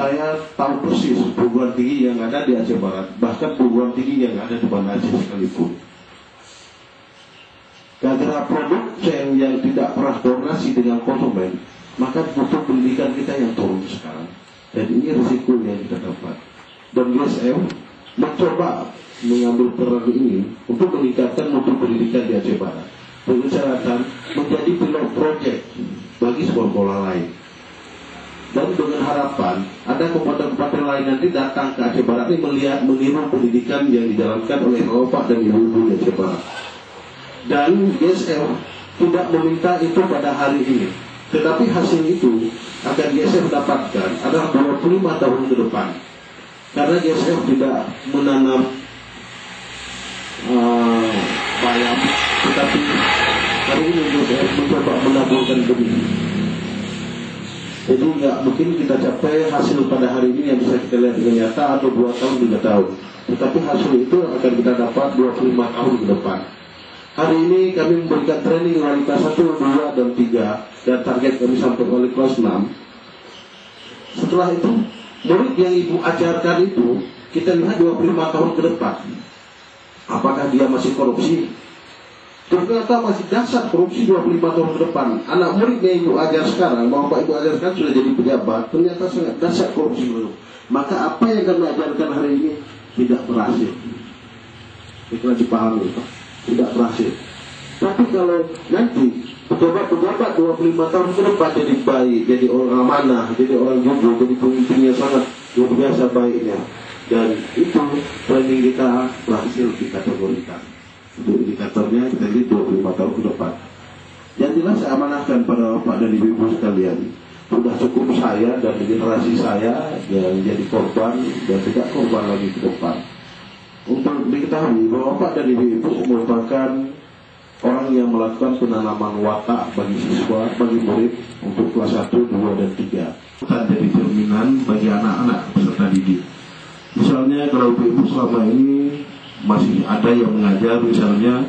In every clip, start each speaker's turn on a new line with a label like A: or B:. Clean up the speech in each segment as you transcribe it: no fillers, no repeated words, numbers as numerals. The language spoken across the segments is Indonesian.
A: saya tahu persis perguruan tinggi yang ada di Aceh Barat, bahkan perguruan tinggi yang ada di Banda Aceh sekalipun. Gara-gara produk yang tidak pernah koordinasi dengan konsumen, maka butuh pendidikan kita yang turun sekarang. Dan ini risiko yang kita dapat. Dan GSM mencoba mengambil peran ini untuk meningkatkan mutu pendidikan di Aceh Barat dengan catatan menjadi pilot project bagi sekolah-sekolah lain. Dan dengan harapan ada kabupaten-kabupaten lain nanti datang ke Aceh Barat ini melihat meniru pendidikan yang dijalankan oleh bapak dan ibu-ibu di Aceh Barat. Dan GSM tidak meminta itu pada hari ini, tetapi hasil itu akan GSM dapatkan adalah 25 tahun ke depan. Karena GSM tidak menanam bayam, tetapi hari ini GSM mencoba menaburkan benih. Jadi nggak mungkin kita capai hasil pada hari ini yang bisa kita lihat dengan nyata atau 2 tahun 3 tahun, tetapi hasil itu akan kita dapat 25 tahun ke depan. Hari ini kami memberikan training wali kelas 1, 2, dan 3, dan target kami sampai wali kelas 6. Setelah itu, murid yang ibu ajarkan itu, kita lihat 25 tahun ke depan. Apakah dia masih korupsi? Ternyata masih dasar korupsi 25 tahun ke depan. Anak murid yang ibu ajar sekarang, bapak ibu ajar sekarang sudah jadi pejabat, ternyata sangat dasar korupsi dulu. Maka apa yang kami ajarkan hari ini tidak berhasil. Itu dipahami, tidak berhasil. Tapi kalau nanti pejabat-pejabat 25 tahun ke depan jadi baik, jadi orang amanah, jadi orang jujur, jadi pemimpinnya sangat luar biasa baiknya, dan itu training kita berhasil dikategorikan. Untuk indikatornya kita lihat 25 tahun ke depan. Yang jelas saya amanahkan pada bapak dan ibu sekalian, sudah cukup saya dan generasi saya yang jadi korban dan tidak korban lagi ke depan. Untuk diketahui bahwa bapak dan ibu merupakan orang yang melakukan penanaman watak bagi siswa, bagi murid untuk kelas 1, 2, dan 3. Bukan jadi cerminan bagi anak-anak peserta didik. Misalnya kalau ibu selama ini masih ada yang mengajar, misalnya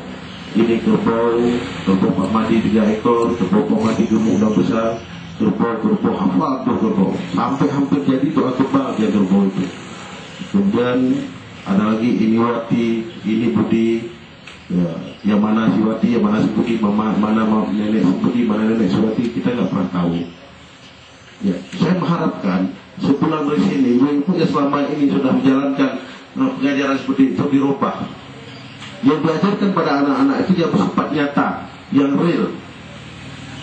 A: ini kerbau Pak Madi 3 ekor, kerbau Pak Madi gemuk dan besar, kerbau apa tuh kerbau, sampai hampir jadi doa kebal ya kerbau itu. Kemudian ada lagi ini Wati, ini Budi, ya, yang mana si Wati, yang mana si Budi, mana nenek si Budi, mana nenek si Wati, kita nggak pernah tahu. Ya, saya mengharapkan sepulang dari sini, ibu yang selama ini sudah menjalankan pengajaran seperti itu dirubah. Yang diajarkan pada anak-anak itu yang bersifat nyata, yang real.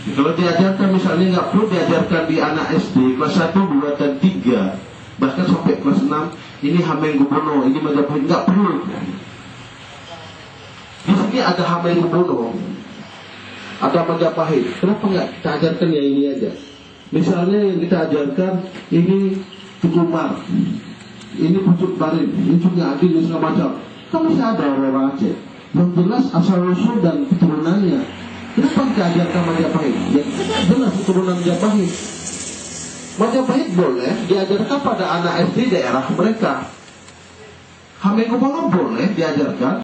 A: Ya, kalau diajarkan misalnya nggak perlu diajarkan di anak SD kelas 1, 2, dan 3, bahkan sampai kelas 6, ini Hamengkubuwono, ini Majapahit, nggak perlu. Di sini ada Hamengkubuwono, ada Majapahit. Kenapa nggak kita ajarkan yang ini aja? Misalnya yang kita ajarkan ini Tukumar, ini Pucuk Barin, ini juga Adi, ini segala macam. Kan masih ada orang Aceh yang jelas asal usul dan keturunannya. Kenapa kita ajarkan Majapahit? Ya tidak jelas keturunan Majapahit. Majapahit boleh diajarkan pada anak SD daerah mereka. Hamengkubuwono boleh diajarkan